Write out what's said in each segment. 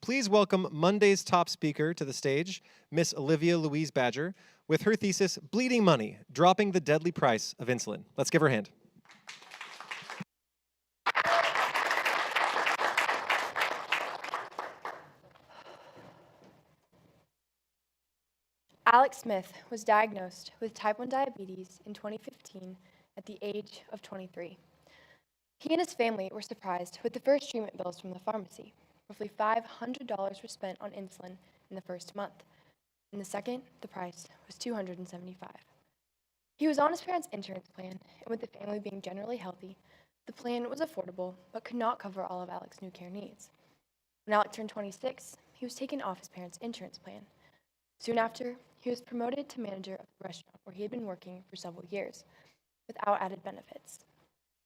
please welcome Monday's top speaker to the stage, Miss Olivia Louise Badger, with her thesis, Bleeding Money, Dropping the Deadly Price of Insulin. Let's give her a hand. Alex Smith was diagnosed with type 1 diabetes in 2015 at the age of 23. He and his family were surprised with the first treatment bills from the pharmacy. Roughly $500 were spent on insulin in the first month. In the second, the price was $275. He was on his parents' insurance plan, and with the family being generally healthy, the plan was affordable but could not cover all of Alex's new care needs. When Alex turned 26, he was taken off his parents' insurance plan. Soon after, he was promoted to manager of the restaurant where he had been working for several years, without added benefits.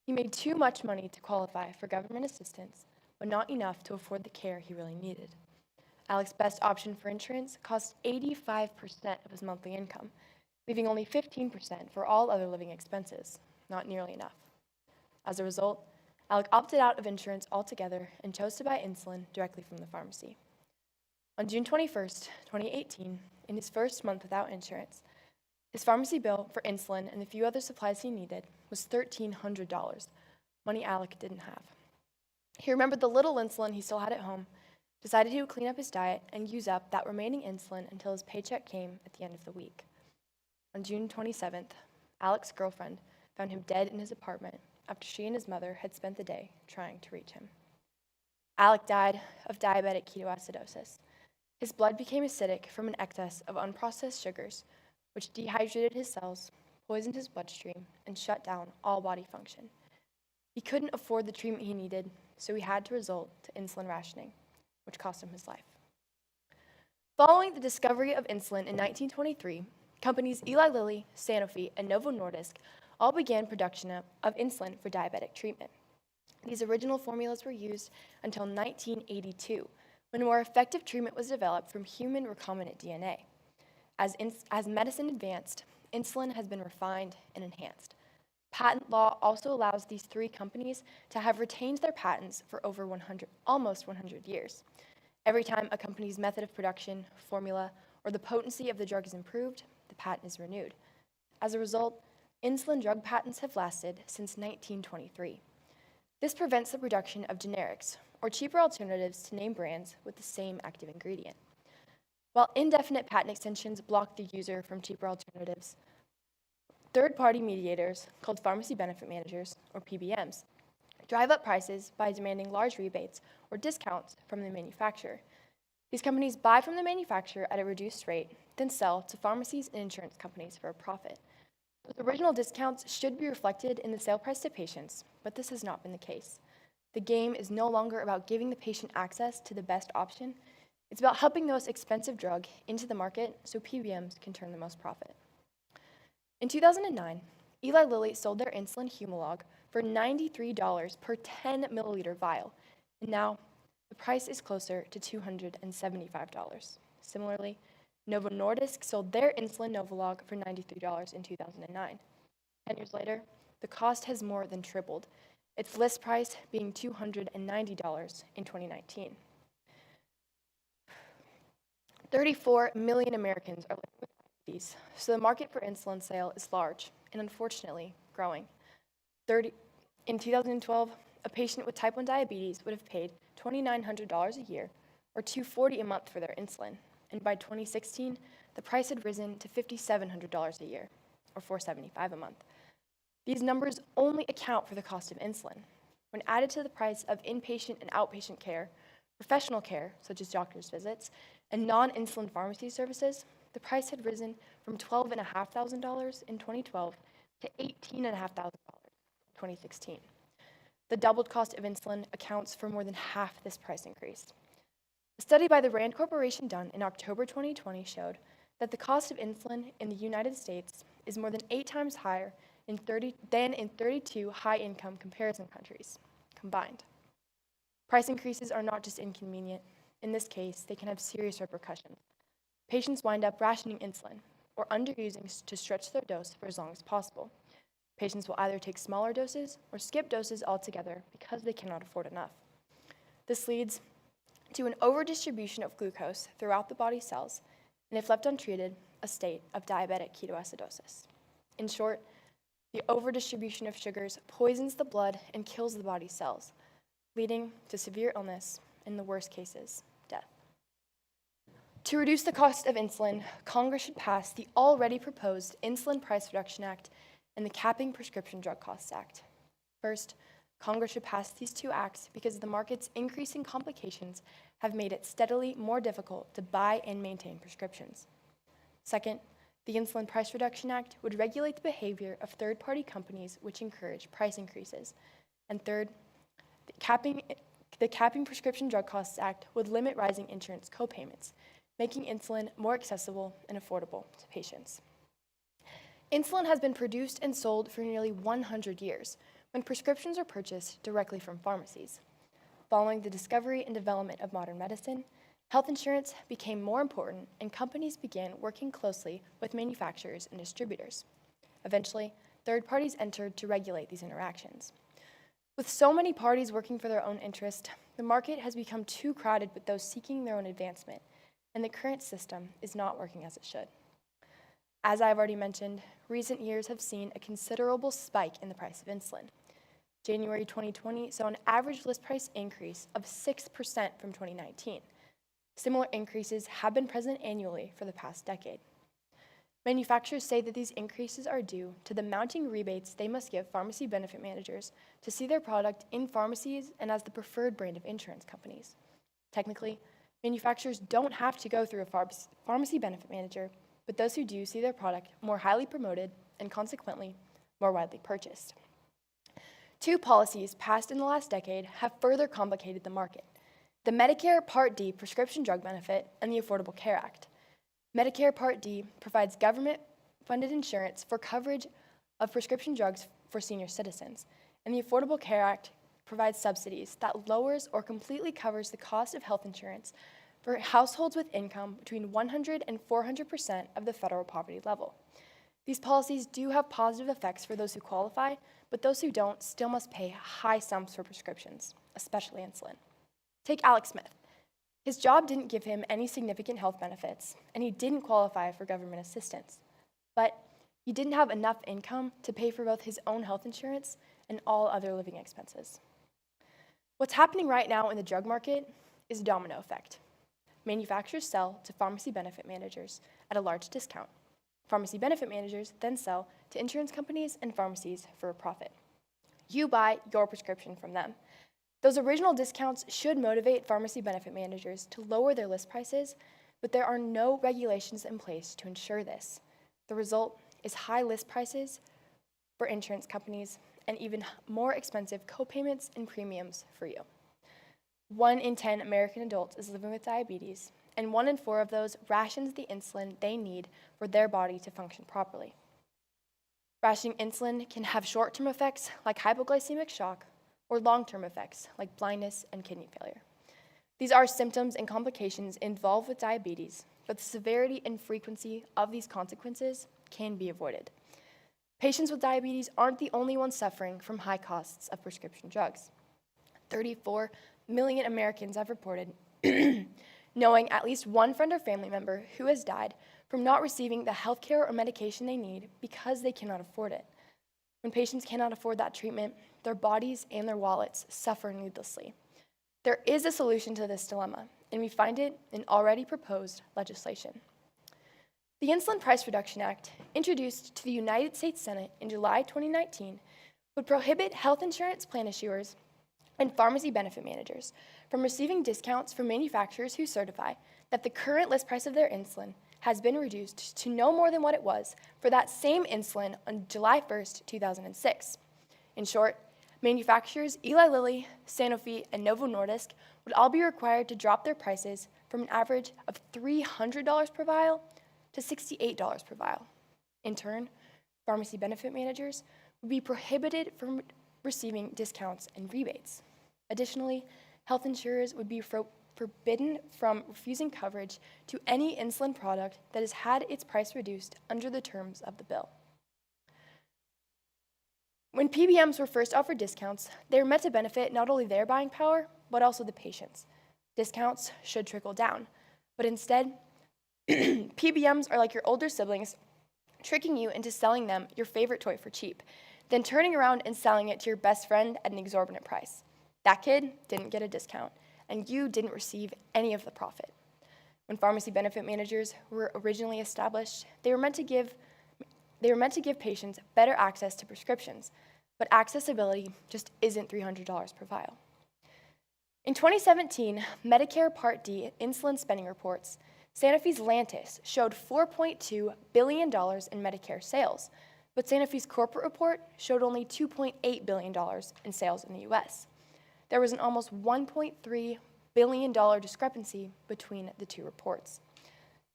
He made too much money to qualify for government assistance, but not enough to afford the care he really needed. Alex's best option for insurance cost 85% of his monthly income, leaving only 15% for all other living expenses, not nearly enough. As a result, Alex opted out of insurance altogether and chose to buy insulin directly from the pharmacy. On June 21st, 2018, in his first month without insurance, his pharmacy bill for insulin and the few other supplies he needed was $1,300, money Alec didn't have. He remembered the little insulin he still had at home, decided he would clean up his diet and use up that remaining insulin until his paycheck came at the end of the week. On June 27th, Alec's girlfriend found him dead in his apartment after she and his mother had spent the day trying to reach him. Alec died of diabetic ketoacidosis. His blood became acidic from an excess of unprocessed sugars, which dehydrated his cells, poisoned his bloodstream, and shut down all body function. He couldn't afford the treatment he needed, so he had to resort to insulin rationing, which cost him his life. Following the discovery of insulin in 1923, companies Eli Lilly, Sanofi, and Novo Nordisk all began production of insulin for diabetic treatment. These original formulas were used until 1982, when a more effective treatment was developed from human recombinant DNA. As medicine advanced, insulin has been refined and enhanced. Patent law also allows these three companies to have retained their patents for over almost 100 years. Every time a company's method of production, formula, or the potency of the drug is improved, the patent is renewed. As a result, insulin drug patents have lasted since 1923. This prevents the production of generics, or cheaper alternatives to name brands with the same active ingredient. While indefinite patent extensions block the user from cheaper alternatives, third-party mediators, called pharmacy benefit managers, or PBMs, drive up prices by demanding large rebates or discounts from the manufacturer. These companies buy from the manufacturer at a reduced rate, then sell to pharmacies and insurance companies for a profit. The original discounts should be reflected in the sale price to patients, but this has not been the case. The game is no longer about giving the patient access to the best option. It's about helping the most expensive drug into the market so PBMs can turn the most profit. In 2009, Eli Lilly sold their insulin Humalog for $93 per 10 milliliter vial, and now the price is closer to $275. Similarly, Novo Nordisk sold their insulin Novolog for $93 in 2009. 10 years later, the cost has more than tripled, its list price being $290 in 2019. 34 million Americans are living with diabetes, so the market for insulin sale is large and unfortunately growing. In 2012, a patient with type 1 diabetes would have paid $2,900 a year or $240 a month for their insulin, and by 2016, the price had risen to $5,700 a year or $475 a month. These numbers only account for the cost of insulin. When added to the price of inpatient and outpatient care, professional care, such as doctor's visits, and non-insulin pharmacy services, the price had risen from $12,500 in 2012 to $18,500 in 2016. The doubled cost of insulin accounts for more than half this price increase. A study by the Rand Corporation done in October 2020 showed that the cost of insulin in the United States is more than 8 times higher than in 32 high-income comparison countries combined. Price increases are not just inconvenient. In this case, they can have serious repercussions. Patients wind up rationing insulin or underusing to stretch their dose for as long as possible. Patients will either take smaller doses or skip doses altogether because they cannot afford enough. This leads to an overdistribution of glucose throughout the body's cells, and if left untreated, a state of diabetic ketoacidosis. In short, the overdistribution of sugars poisons the blood and kills the body's cells, leading to severe illness, and in the worst cases, death. To reduce the cost of insulin, Congress should pass the already proposed Insulin Price Reduction Act and the Capping Prescription Drug Costs Act. First, Congress should pass these two acts because the market's increasing complications have made it steadily more difficult to buy and maintain prescriptions. Second, the Insulin Price Reduction Act would regulate the behavior of third-party companies which encourage price increases. And third, the Capping Prescription Drug Costs Act would limit rising insurance copayments, making insulin more accessible and affordable to patients. Insulin has been produced and sold for nearly 100 years, when prescriptions are purchased directly from pharmacies. Following the discovery and development of modern medicine, health insurance became more important and companies began working closely with manufacturers and distributors. Eventually, third parties entered to regulate these interactions. With so many parties working for their own interest, the market has become too crowded with those seeking their own advancement, and the current system is not working as it should. As I've already mentioned, recent years have seen a considerable spike in the price of insulin. January 2020 saw an average list price increase of 6% from 2019. Similar increases have been present annually for the past decade. Manufacturers say that these increases are due to the mounting rebates they must give pharmacy benefit managers to see their product in pharmacies and as the preferred brand of insurance companies. Technically, manufacturers don't have to go through a pharmacy benefit manager, but those who do see their product more highly promoted and consequently more widely purchased. Two policies passed in the last decade have further complicated the market: the Medicare Part D prescription drug benefit and the Affordable Care Act. Medicare Part D provides government-funded insurance for coverage of prescription drugs for senior citizens, and the Affordable Care Act provides subsidies that lowers or completely covers the cost of health insurance for households with income between 100% and 400% of the federal poverty level. These policies do have positive effects for those who qualify, but those who don't still must pay high sums for prescriptions, especially insulin. Take Alex Smith. His job didn't give him any significant health benefits, and he didn't qualify for government assistance. But he didn't have enough income to pay for both his own health insurance and all other living expenses. What's happening right now in the drug market is a domino effect. Manufacturers sell to pharmacy benefit managers at a large discount. Pharmacy benefit managers then sell to insurance companies and pharmacies for a profit. You buy your prescription from them. Those original discounts should motivate pharmacy benefit managers to lower their list prices, but there are no regulations in place to ensure this. The result is high list prices for insurance companies and even more expensive copayments and premiums for you. 1 in 10 American adults is living with diabetes, and 1 in 4 of those rations the insulin they need for their body to function properly. Rationing insulin can have short-term effects like hypoglycemic shock, or long-term effects like blindness and kidney failure. These are symptoms and complications involved with diabetes, but the severity and frequency of these consequences can be avoided. Patients with diabetes aren't the only ones suffering from high costs of prescription drugs. 34 million Americans have reported knowing at least one friend or family member who has died from not receiving the health care or medication they need because they cannot afford it. When patients cannot afford that treatment, their bodies and their wallets suffer needlessly. There is a solution to this dilemma, and we find it in already proposed legislation. The Insulin Price Reduction Act, introduced to the United States Senate in July 2019, would prohibit health insurance plan issuers and pharmacy benefit managers from receiving discounts from manufacturers who certify that the current list price of their insulin has been reduced to no more than what it was for that same insulin on July 1st, 2006. In short, manufacturers Eli Lilly, Sanofi, and Novo Nordisk would all be required to drop their prices from an average of $300 per vial to $68 per vial. In turn, pharmacy benefit managers would be prohibited from receiving discounts and rebates. Additionally, health insurers would be forbidden from refusing coverage to any insulin product that has had its price reduced under the terms of the bill. When PBMs were first offered discounts, they were meant to benefit not only their buying power, but also the patients. Discounts should trickle down, but instead, PBMs are like your older siblings, tricking you into selling them your favorite toy for cheap, then turning around and selling it to your best friend at an exorbitant price. That kid didn't get a discount, and you didn't receive any of the profit. When pharmacy benefit managers were originally established, they were meant to give patients better access to prescriptions, but accessibility just isn't $300 per vial. In 2017, Medicare Part D insulin spending reports, Sanofi's Lantus showed $4.2 billion in Medicare sales, but Sanofi's corporate report showed only $2.8 billion in sales in the US. There was an almost $1.3 billion discrepancy between the two reports.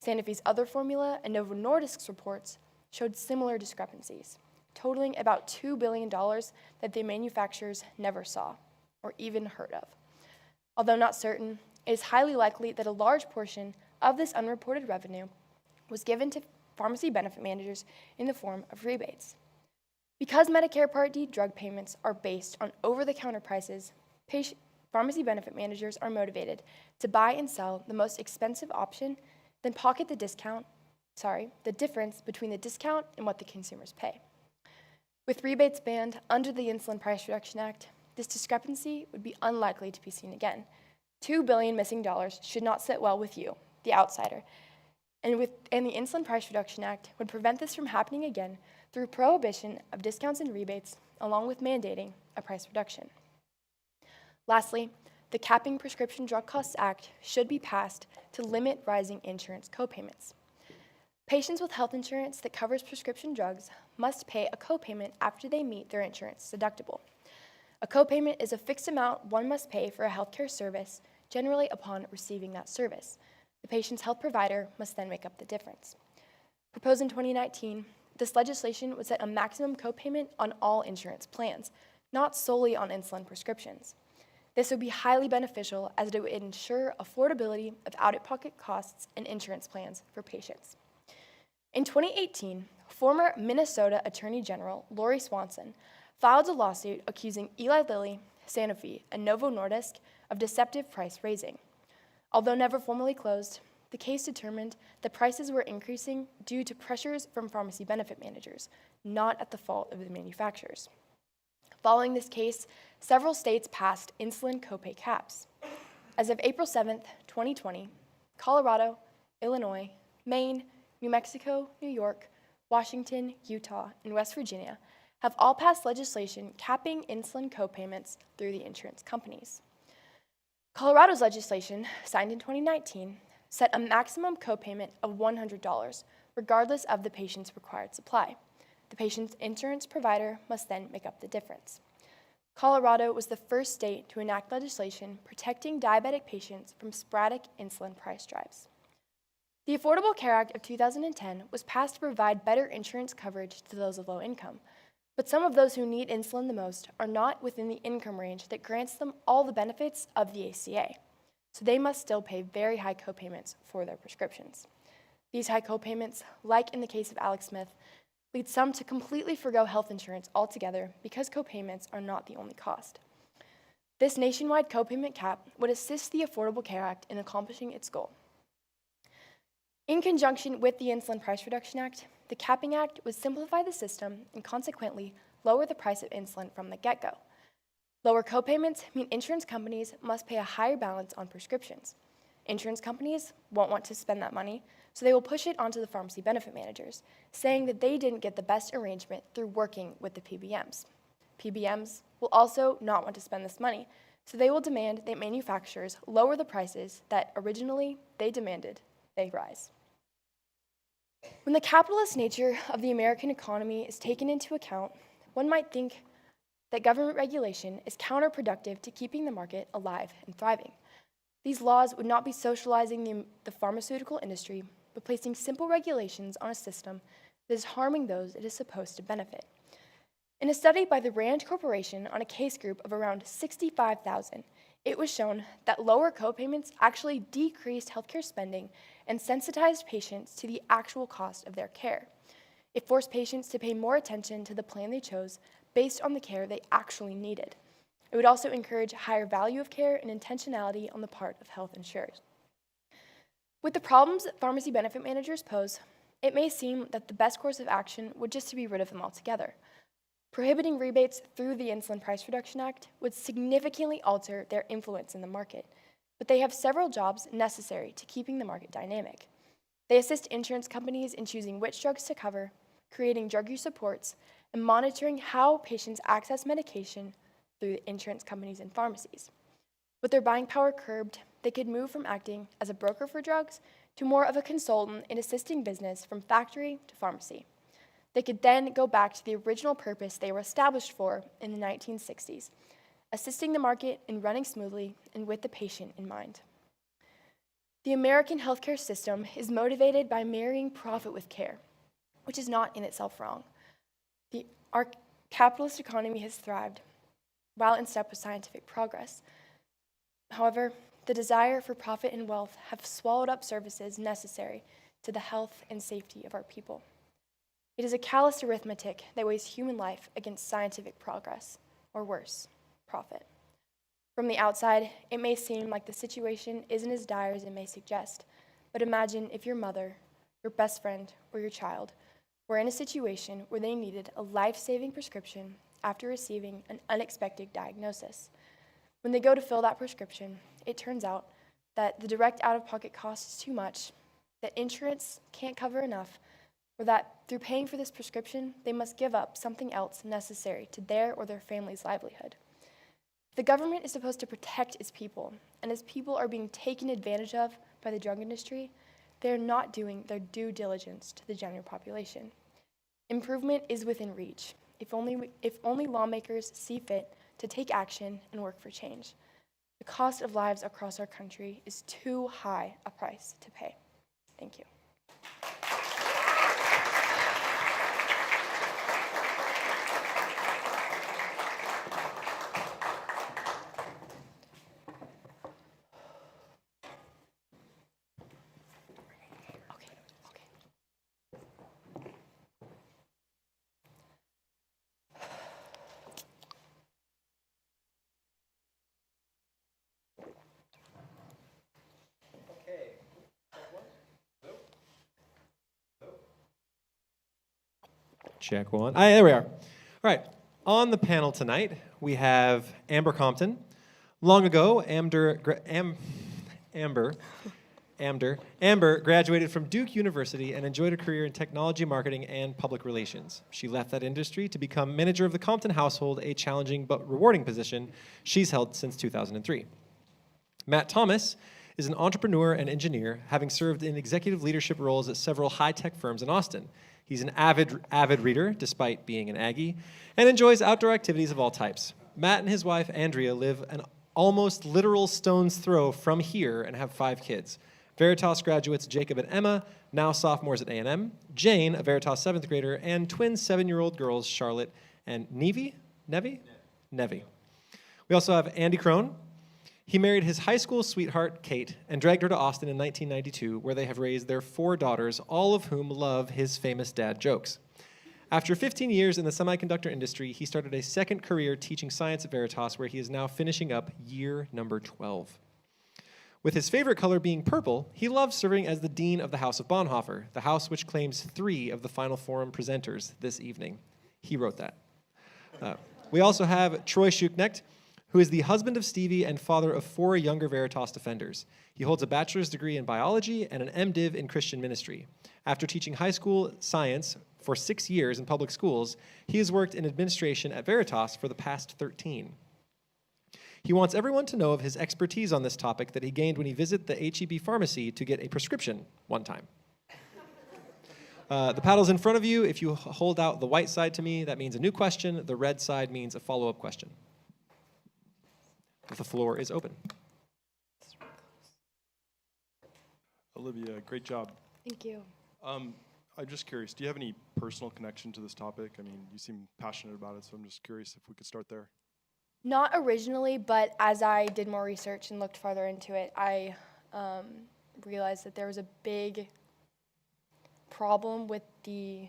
Sanofi's other formula and Novo Nordisk's reports showed similar discrepancies, totaling about $2 billion that the manufacturers never saw or even heard of. Although not certain, it is highly likely that a large portion of this unreported revenue was given to pharmacy benefit managers in the form of rebates. Because Medicare Part D drug payments are based on over-the-counter prices, pharmacy benefit managers are motivated to buy and sell the most expensive option, then pocket the difference between the discount and what the consumers pay. With rebates banned under the Insulin Price Reduction Act, this discrepancy would be unlikely to be seen again. $2 billion missing dollars should not sit well with you, the outsider, and the Insulin Price Reduction Act would prevent this from happening again through prohibition of discounts and rebates, along with mandating a price reduction. Lastly, the Capping Prescription Drug Costs Act should be passed to limit rising insurance copayments. Patients with health insurance that covers prescription drugs must pay a copayment after they meet their insurance deductible. A copayment is a fixed amount one must pay for a healthcare service, generally upon receiving that service. The patient's health provider must then make up the difference. Proposed in 2019, this legislation would set a maximum copayment on all insurance plans, not solely on insulin prescriptions. This would be highly beneficial as it would ensure affordability of out-of-pocket costs and insurance plans for patients. In 2018, former Minnesota Attorney General Lori Swanson filed a lawsuit accusing Eli Lilly, Sanofi, and Novo Nordisk of deceptive price raising. Although never formally closed, the case determined that prices were increasing due to pressures from pharmacy benefit managers, not at the fault of the manufacturers. Following this case, several states passed insulin copay caps. As of April 7, 2020, Colorado, Illinois, Maine, New Mexico, New York, Washington, Utah, and West Virginia have all passed legislation capping insulin copayments through the insurance companies. Colorado's legislation, signed in 2019, set a maximum copayment of $100, regardless of the patient's required supply. The patient's insurance provider must then make up the difference. Colorado was the first state to enact legislation protecting diabetic patients from sporadic insulin price drives. The Affordable Care Act of 2010 was passed to provide better insurance coverage to those of low income, but some of those who need insulin the most are not within the income range that grants them all the benefits of the ACA, so they must still pay very high copayments for their prescriptions. These high copayments, like in the case of Alex Smith, lead some to completely forgo health insurance altogether because copayments are not the only cost. This nationwide copayment cap would assist the Affordable Care Act in accomplishing its goal. In conjunction with the Insulin Price Reduction Act, the Capping Act would simplify the system and consequently lower the price of insulin from the get-go. Lower copayments mean insurance companies must pay a higher balance on prescriptions. Insurance companies won't want to spend that money, so they will push it onto the pharmacy benefit managers, saying that they didn't get the best arrangement through working with the PBMs. PBMs will also not want to spend this money, so they will demand that manufacturers lower the prices that originally they demanded they rise. When the capitalist nature of the American economy is taken into account, one might think that government regulation is counterproductive to keeping the market alive and thriving. These laws would not be socializing the pharmaceutical industry, but placing simple regulations on a system that is harming those it is supposed to benefit. In a study by the Rand Corporation on a case group of around 65,000, it was shown that lower copayments actually decreased healthcare spending and sensitized patients to the actual cost of their care. It forced patients to pay more attention to the plan they chose based on the care they actually needed. It would also encourage higher value of care and intentionality on the part of health insurers. With the problems that pharmacy benefit managers pose, it may seem that the best course of action would just to be rid of them altogether. Prohibiting rebates through the Insulin Price Reduction Act would significantly alter their influence in the market, but they have several jobs necessary to keeping the market dynamic. They assist insurance companies in choosing which drugs to cover, creating drug use supports, and monitoring how patients access medication through insurance companies and pharmacies. With their buying power curbed, they could move from acting as a broker for drugs to more of a consultant in assisting business from factory to pharmacy. They could then go back to the original purpose they were established for in the 1960s, assisting the market in running smoothly and with the patient in mind. The American healthcare system is motivated by marrying profit with care, which is not in itself wrong. Our capitalist economy has thrived while in step with scientific progress. However, the desire for profit and wealth have swallowed up services necessary to the health and safety of our people. It is a callous arithmetic that weighs human life against scientific progress, or worse, profit. From the outside, it may seem like the situation isn't as dire as it may suggest, but imagine if your mother, your best friend, or your child were in a situation where they needed a life-saving prescription after receiving an unexpected diagnosis. When they go to fill that prescription, it turns out that the direct out-of-pocket cost is too much, that insurance can't cover enough, or that through paying for this prescription, they must give up something else necessary to their or their family's livelihood. The government is supposed to protect its people, and as people are being taken advantage of by the drug industry, they are not doing their due diligence to the general population. Improvement is within reach, if only lawmakers see fit to take action and work for change. The cost of lives across our country is too high a price to pay. Thank you. Check one. There we are. All right. On the panel tonight, we have Amber Compton. Long ago, Amber graduated from Duke University and enjoyed a career in technology marketing and public relations. She left that industry to become manager of the Compton household, a challenging but rewarding position she's held since 2003. Matt Thomas is an entrepreneur and engineer, having served in executive leadership roles at several high-tech firms in Austin. He's an avid reader, despite being an Aggie, and enjoys outdoor activities of all types. Matt and his wife, Andrea, live an almost literal stone's throw from here and have 5 kids. Veritas graduates Jacob and Emma, now sophomores at A&M, Jane, a Veritas 7th grader, and twin 7-year-old girls, Charlotte and Nevi. We also have Andy Crone. He married his high school sweetheart, Kate, and dragged her to Austin in 1992, where they have raised their 4 daughters, all of whom love his famous dad jokes. After 15 years in the semiconductor industry, he started a second career teaching science at Veritas, where he is now finishing up year number 12. With his favorite color being purple, he loves serving as the dean of the House of Bonhoeffer, the house which claims 3 of the final Fourum presenters this evening. He wrote that. We also have Troy Shuknecht, who is the husband of Stevie and father of 4 younger Veritas defenders. He holds a bachelor's degree in biology and an MDiv in Christian ministry. After teaching high school science for 6 years in public schools, he has worked in administration at Veritas for the past 13. He wants everyone to know of his expertise on this topic that he gained when he visited the HEB pharmacy to get a prescription one time. The paddle's in front of you. If you hold out the white side to me, that means a new question. The red side means a follow-up question. The floor is open. Olivia, great job. Thank you. I'm just curious, do you have any personal connection to this topic? I mean, you seem passionate about it, so I'm just curious if we could start there. Not originally, but as I did more research and looked farther into it, I realized that there was a big problem with the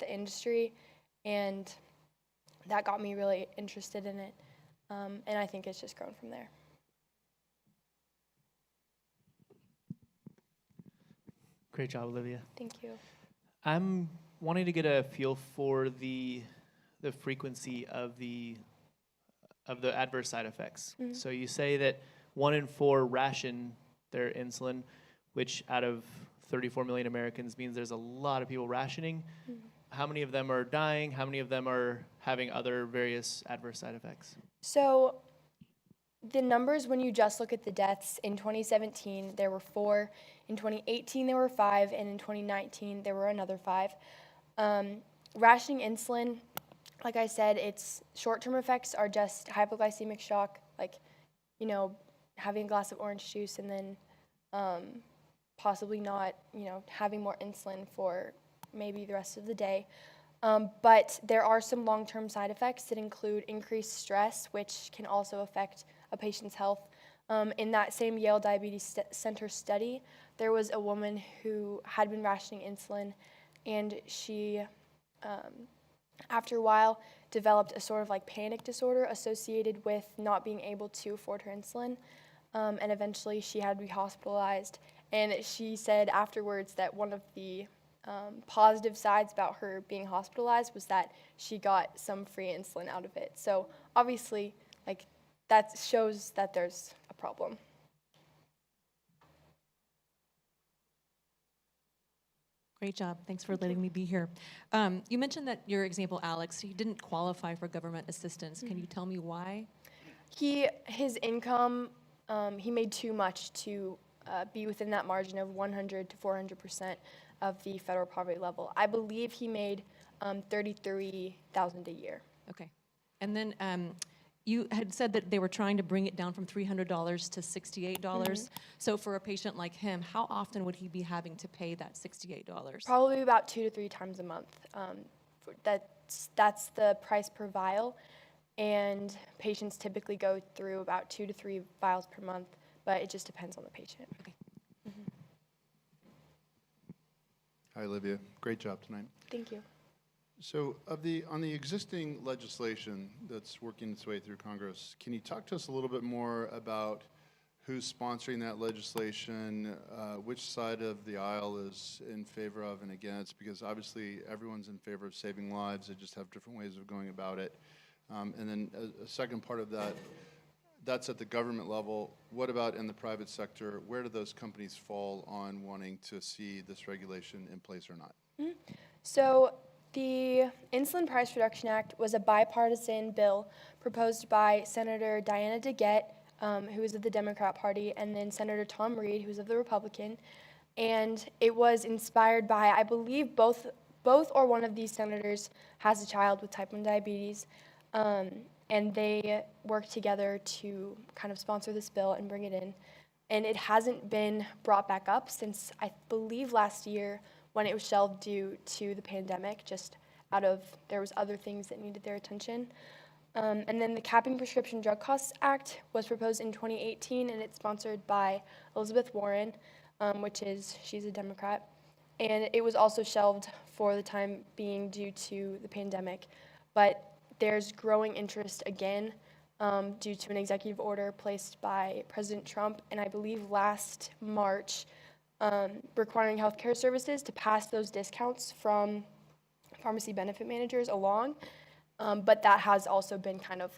industry, and that got me really interested in it. And I think it's just grown from there. Great job, Olivia. Thank you. I'm wanting to get a feel for the frequency of the adverse side effects. Mhm. So you say that 1 in 4 ration their insulin, which out of 34 million Americans means there's a lot of people rationing. Mhm. How many of them are dying? How many of them are having other various adverse side effects? So the numbers, when you just look at the deaths, in 2017 there were 4, in 2018 there were 5, and in 2019 there were another 5. Rationing insulin, like I said, its short-term effects are just hypoglycemic shock, like, having a glass of orange juice and then possibly not, having more insulin for maybe the rest of the day. But there are some long-term side effects that include increased stress, which can also affect a patient's health. In that same Yale Diabetes Center study, there was a woman who had been rationing insulin, and she, after a while, developed a sort of like panic disorder associated with not being able to afford her insulin, and eventually she had to be hospitalized. And she said afterwards that one of the positive sides about her being hospitalized was that she got some free insulin out of it. So obviously, that shows that there's a problem. Great job. Thanks for letting me be here. You mentioned that your example, Alex, he didn't qualify for government assistance. Can you tell me why? His income, he made too much to be within that margin of 100 to 400% of the federal poverty level. I believe he made $33,000 a year. Okay. And then you had said that they were trying to bring it down from $300 to $68. So for a patient like him, how often would he be having to pay that $68? Probably about 2 to 3 times a month. That's the price per vial, and patients typically go through about 2 to 3 vials per month, but it just depends on the patient. Okay. Hi, Olivia. Great job tonight. Thank you. So, on the existing legislation that's working its way through Congress, can you talk to us a little bit more about who's sponsoring that legislation, which side of the aisle is in favor of and against? Because obviously everyone's in favor of saving lives. They just have different ways of going about it. And then a second part of that, that's at the government level. What about in the private sector? Where do those companies fall on wanting to see this regulation in place or not? So the Insulin Price Reduction Act was a bipartisan bill proposed by Senator Diana DeGette, who is of the Democrat Party, and then Senator Tom Reed, who's of the Republican. And it was inspired by, I believe, both or one of these senators has a child with type 1 diabetes. And they worked together to kind of sponsor this bill and bring it in. And it hasn't been brought back up since, I believe, last year when it was shelved due to the pandemic, there was other things that needed their attention. And then the Capping Prescription Drug Costs Act was proposed in 2018, and it's sponsored by Elizabeth Warren, she's a Democrat. And it was also shelved for the time being due to the pandemic. But there's growing interest again due to an executive order placed by President Trump, and I believe last March, requiring healthcare services to pass those discounts from pharmacy benefit managers along. But that has also been kind of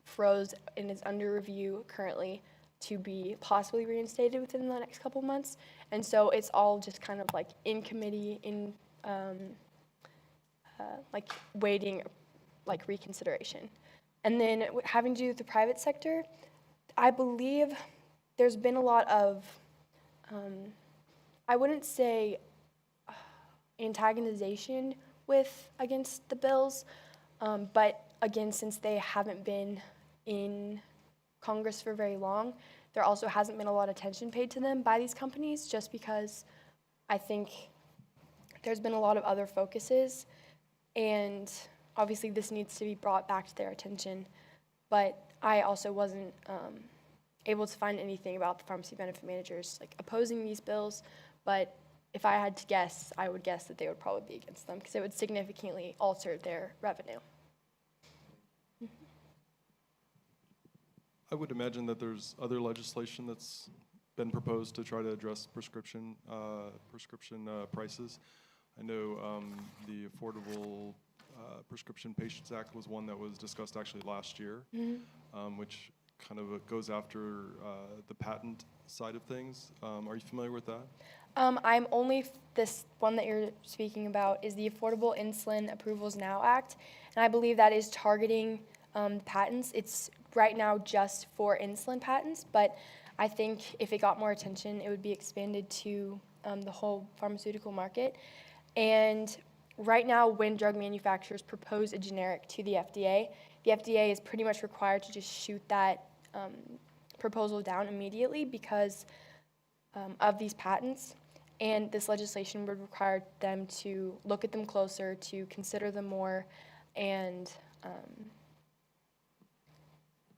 froze and is under review currently to be possibly reinstated within the next couple months. And so it's all just kind of in committee, waiting reconsideration. And then having to do with the private sector, I believe there's been a lot of, I wouldn't say antagonization against the bills, but again, since they haven't been in Congress for very long, there also hasn't been a lot of attention paid to them by these companies, just because I think there's been a lot of other focuses, and obviously this needs to be brought back to their attention. But I also wasn't able to find anything about the pharmacy benefit managers opposing these bills, but if I had to guess, I would guess that they would probably be against them because it would significantly alter their revenue. I would imagine that there's other legislation that's been proposed to try to address prescription prices. I know the Affordable Prescription Patients Act was one that was discussed actually last year, which kind of goes after the patent side of things. Are you familiar with that? I'm only, this one that you're speaking about is the Affordable Insulin Approvals Now Act, and I believe that is targeting patents. It's right now just for insulin patents, but I think if it got more attention, it would be expanded to the whole pharmaceutical market. And right now, when drug manufacturers propose a generic to the FDA is pretty much required to just shoot that proposal down immediately because of these patents. And this legislation would require them to look at them closer, to consider them more, and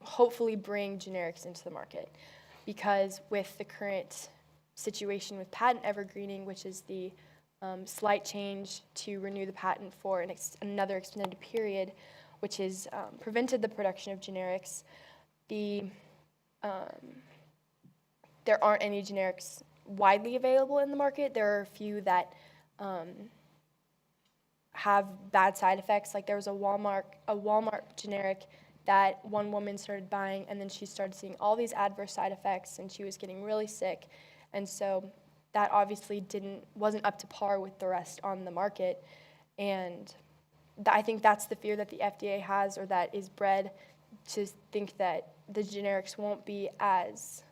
hopefully bring generics into the market. Because with the current situation with patent evergreening, which is the slight change to renew the patent for another extended period, which has prevented the production of generics, there aren't any generics widely available in the market. There are a few that have bad side effects. Like there was a Walmart generic that one woman started buying, and then she started seeing all these adverse side effects, and she was getting really sick. And so that obviously wasn't up to par with the rest on the market. And I think that's the fear that the FDA has, or that is bred to think that the generics won't be as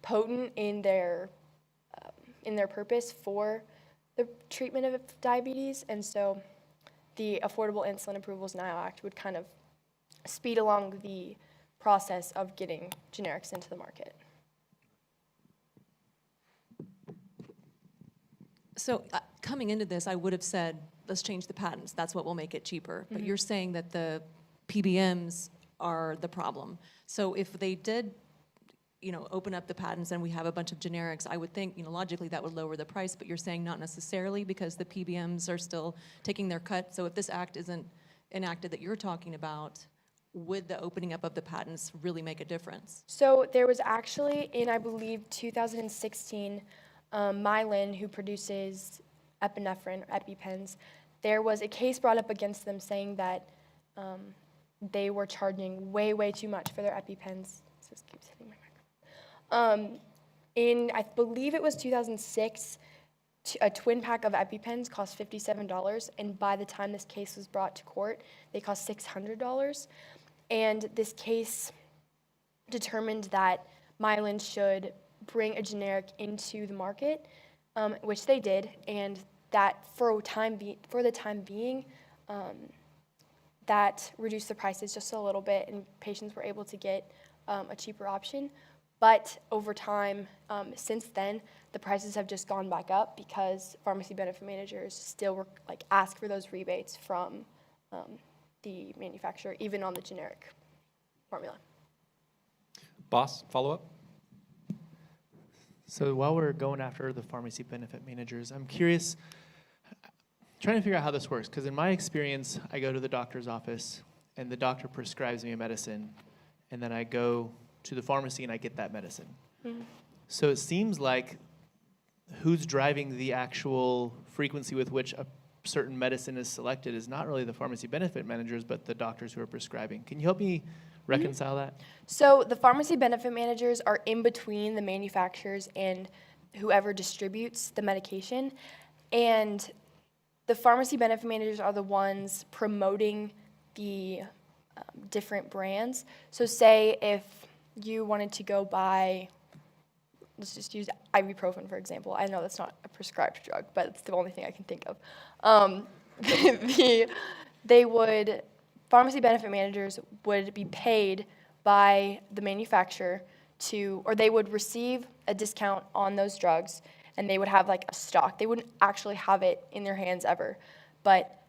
potent in their purpose for the treatment of diabetes. And so the Affordable Insulin Approvals Now Act would kind of speed along the process of getting generics into the market. So coming into this, I would have said, let's change the patents. That's what will make it cheaper. But you're saying that the PBMs are the problem. So if they did, open up the patents and we have a bunch of generics, I would think, logically that would lower the price, but you're saying not necessarily because the PBMs are still taking their cut. So if this act isn't enacted that you're talking about, would the opening up of the patents really make a difference? So there was actually, in I believe 2016, Mylan, who produces epinephrine, or EpiPens, there was a case brought up against them saying that they were charging way, way too much for their EpiPens. This keeps hitting my microphone. In, I believe it was 2006, a twin pack of EpiPens cost $57, and by the time this case was brought to court, they cost $600. And this case determined that Mylan should bring a generic into the market, which they did, and that for the time being, that reduced the prices just a little bit, and patients were able to get a cheaper option. But over time, since then, the prices have just gone back up because pharmacy benefit managers still ask for those rebates from the manufacturer, even on the generic formula. Boss, follow up? So while we're going after the pharmacy benefit managers, I'm curious, trying to figure out how this works, because in my experience, I go to the doctor's office, and the doctor prescribes me a medicine, and then I go to the pharmacy and I get that medicine. Mm-hmm. So it seems like who's driving the actual frequency with which a certain medicine is selected is not really the pharmacy benefit managers, but the doctors who are prescribing. Can you help me reconcile that? So the pharmacy benefit managers are in between the manufacturers and whoever distributes the medication. And the pharmacy benefit managers are the ones promoting the different brands. So say if you wanted to go buy, let's just use ibuprofen, for example. I know that's not a prescribed drug, but it's the only thing I can think of. Pharmacy benefit managers would be paid by the manufacturer or they would receive a discount on those drugs, and they would have a stock. They wouldn't actually have it in their hands ever, but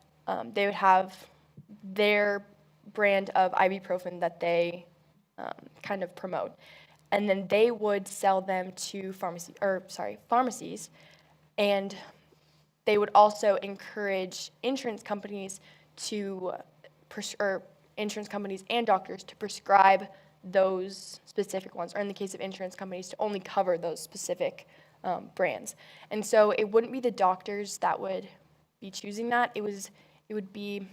they would have their brand of ibuprofen that they kind of promote. And then they would sell them to pharmacies, and they would also encourage insurance companies to insurance companies and doctors to prescribe those specific ones, or in the case of insurance companies, to only cover those specific brands. And so it wouldn't be the doctors that would be choosing that. It would be,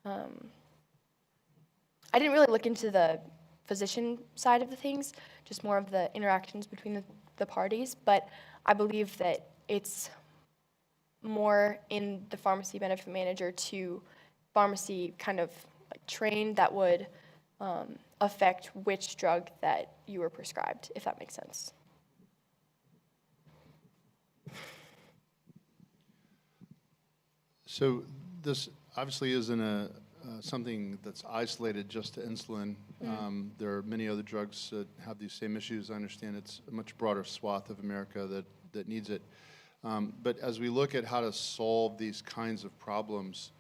I didn't really look into the physician side of the things, just more of the interactions between the parties, but I believe that it's more in the pharmacy benefit manager to pharmacy kind of like train that would affect which drug that you were prescribed, if that makes sense. So this obviously isn't something that's isolated just to insulin. There are many other drugs that have these same issues. I understand it's a much broader swath of America that needs it. But as we look at how to solve these kinds of problems,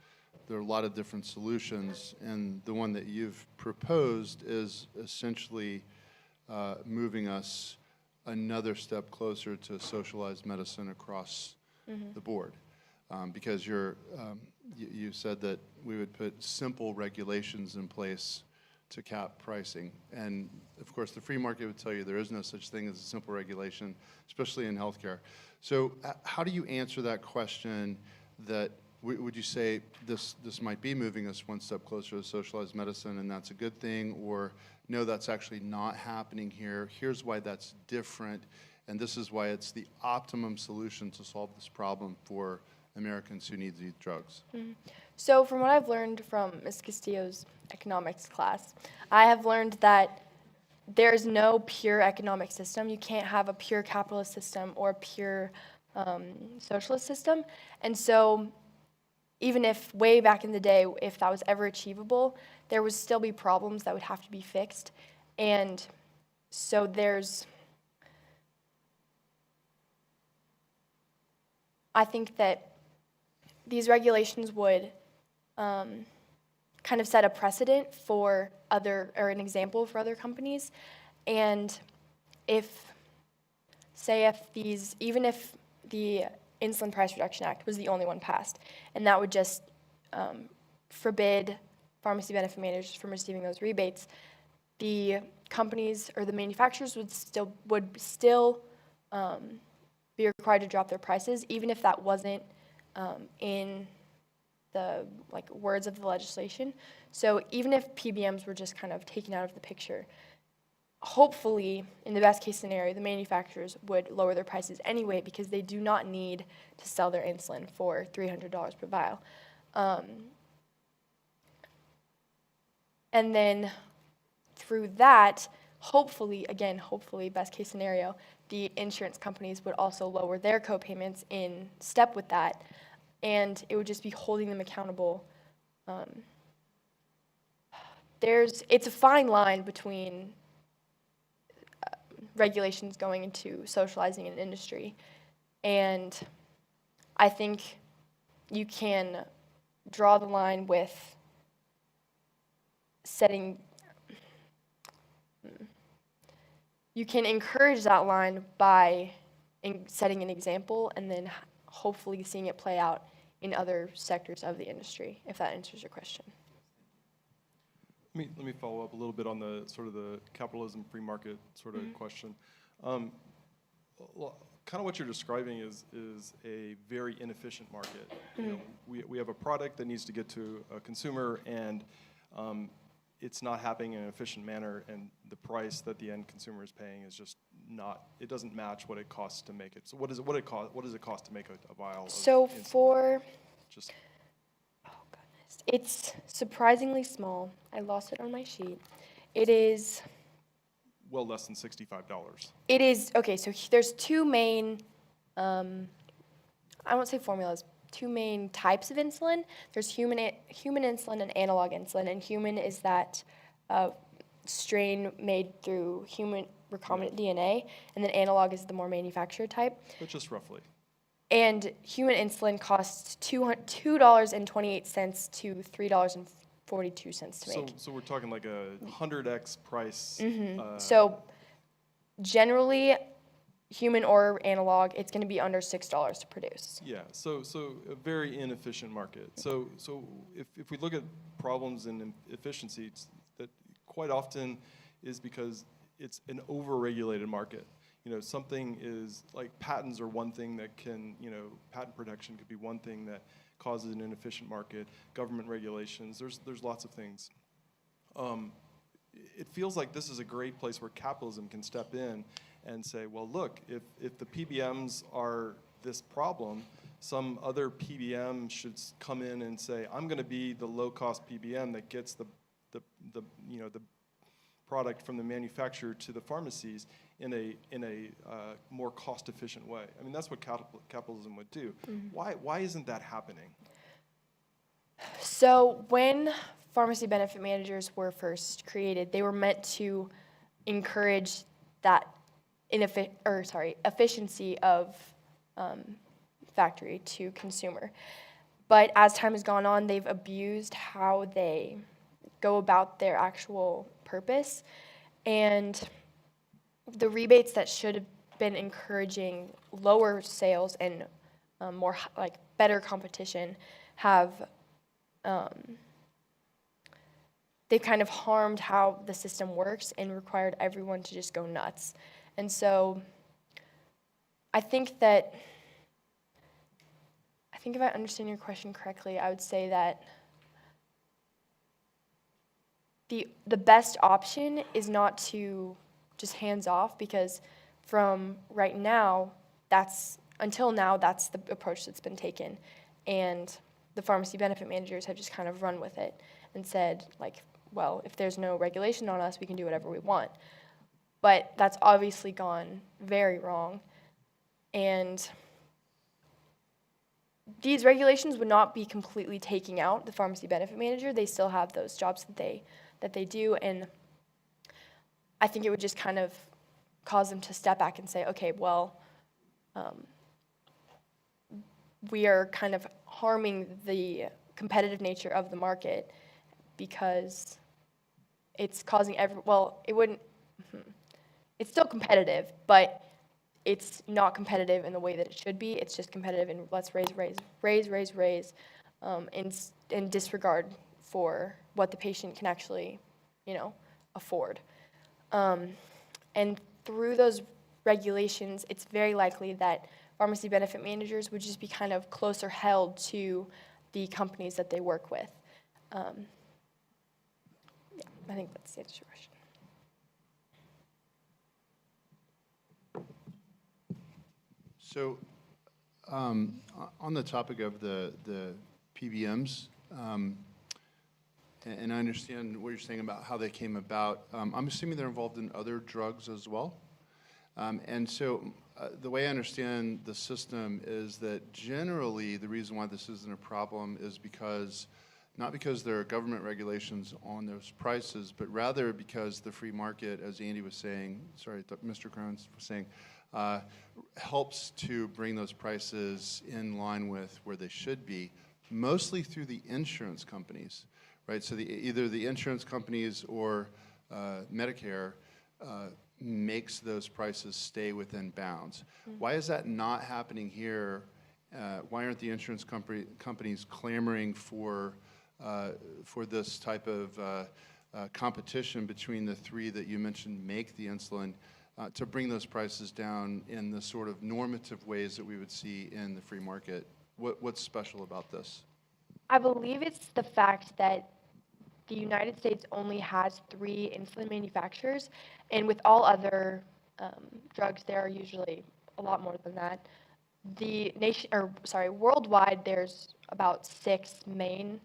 there are a lot of different solutions, and the one that you've proposed is essentially moving us another step closer to socialized medicine across the board. Because you said that we would put simple regulations in place to cap pricing. And of course, the free market would tell you there is no such thing as a simple regulation, especially in healthcare. So how do you answer that question that would you say this might be moving us one step closer to socialized medicine and that's a good thing, or no, that's actually not happening here, here's why that's different, and this is why it's the optimum solution to solve this problem for Americans who need these drugs? So from what I've learned from Ms. Castillo's economics class, I have learned that there's no pure economic system. You can't have a pure capitalist system or a pure socialist system. And so even if way back in the day, if that was ever achievable, there would still be problems that would have to be fixed. And so I think that these regulations would kind of set a precedent for an example for other companies. And even if the Insulin Price Reduction Act was the only one passed, and that would just forbid pharmacy benefit managers from receiving those rebates, the companies or the manufacturers would still be required to drop their prices, even if that wasn't in the words of the legislation. So even if PBMs were just kind of taken out of the picture, hopefully, in the best case scenario, the manufacturers would lower their prices anyway because they do not need to sell their insulin for $300 per vial. And then through that, hopefully, best case scenario, the insurance companies would also lower their co-payments in step with that, and it would just be holding them accountable. It's a fine line between regulations going into socializing an industry, and I think you can draw the line with you can encourage that line by setting an example and then hopefully seeing it play out in other sectors of the industry, if that answers your question. Let me follow up a little bit on the sort of the capitalism free market sort of question. Kind of what you're describing is a very inefficient market. You know, we have a product that needs to get to a consumer, and it's not happening in an efficient manner, and the price that the end consumer is paying is just not. It doesn't match what it costs to make it. So what does it cost to make a vial? So of insulin? for Just it's surprisingly small. I lost it on my sheet. It is well less than $65. It is, okay, so there's two main, I won't say formulas, two main types of insulin. There's human insulin and analog insulin, and human is that strain made through human recombinant DNA, and then analog is the more manufactured type. But just roughly. And human insulin costs $2.28 to $3.42 to make. So we're talking like a 100x price. So generally, human or analog, it's going to be under $6 to produce. Yeah, so a very inefficient market. So if we look at problems in efficiency, that quite often is because it's an over-regulated market. You know, something is, like patents are one thing that can, you know, patent protection could be one thing that causes an inefficient market, government regulations, there's lots of things. It feels like this is a great place where capitalism can step in and say, well, look, if the PBMs are this problem, some other PBM should come in and say, I'm going to be the low-cost PBM that gets the you know, the product from the manufacturer to the pharmacies in a more cost-efficient way. I mean, that's what capitalism would do. Why isn't that happening? So when pharmacy benefit managers were first created, they were meant to encourage that efficiency of factory to consumer. But as time has gone on, they've abused how they go about their actual purpose. And the rebates that should have been encouraging lower sales and more like better competition have they've kind of harmed how the system works and required everyone to just go nuts. And so I think if I understand your question correctly, I would say that the best option is not to just hands off, because from right now, until now, that's the approach that's been taken. And the pharmacy benefit managers have just kind of run with it and said, like, well, if there's no regulation on us, we can do whatever we want. But that's obviously gone very wrong. And these regulations would not be completely taking out the pharmacy benefit manager. They still have those jobs that they do, and I think it would just kind of cause them to step back and say, okay, well, we are kind of harming the competitive nature of the market because it's causing it's still competitive, but it's not competitive in the way that it should be. It's just competitive in let's raise, in disregard for what the patient can actually, afford. And through those regulations, it's very likely that pharmacy benefit managers would just be kind of closer held to the companies that they work with. I think that's the answer to your question. So, on the topic of the PBMs, and I understand what you're saying about how they came about. I'm assuming they're involved in other drugs as well. And so the way I understand the system is that generally the reason why this isn't a problem is not because there are government regulations on those prices, but rather because the free market, as Andy was saying, Mr. Crones was saying, helps to bring those prices in line with where they should be, mostly through the insurance companies, right? So either the insurance companies or Medicare makes those prices stay within bounds. Mm-hmm. Why is that not happening here? Why aren't the insurance companies clamoring for this type of competition between the three that you mentioned make the insulin to bring those prices down in the sort of normative ways that we would see in the free market? What's special about this? I believe it's the fact that the United States only has 3 insulin manufacturers, and with all other drugs, there are usually a lot more than that. Worldwide, there's about 6 main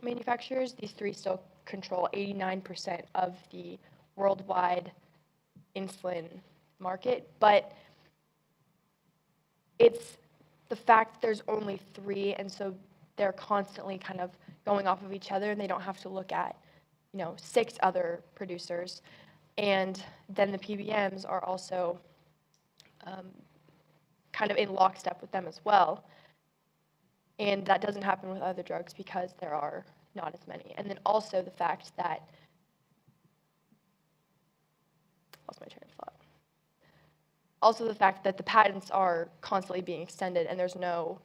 manufacturers. These 3 still control 89% of the worldwide insulin market, but it's the fact that there's only 3, and so they're constantly kind of going off of each other, and they don't have to look at, 6 other producers. And then the PBMs are also kind of in lockstep with them as well. And that doesn't happen with other drugs because there are not as many. And then also the fact that, lost my train of thought. also the fact that the patents are constantly being extended and there's no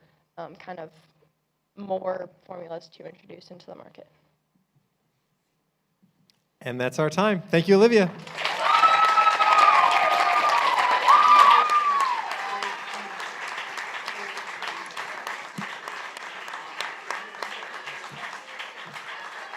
kind of more formulas to introduce into the market. And that's our time. Thank you, Olivia.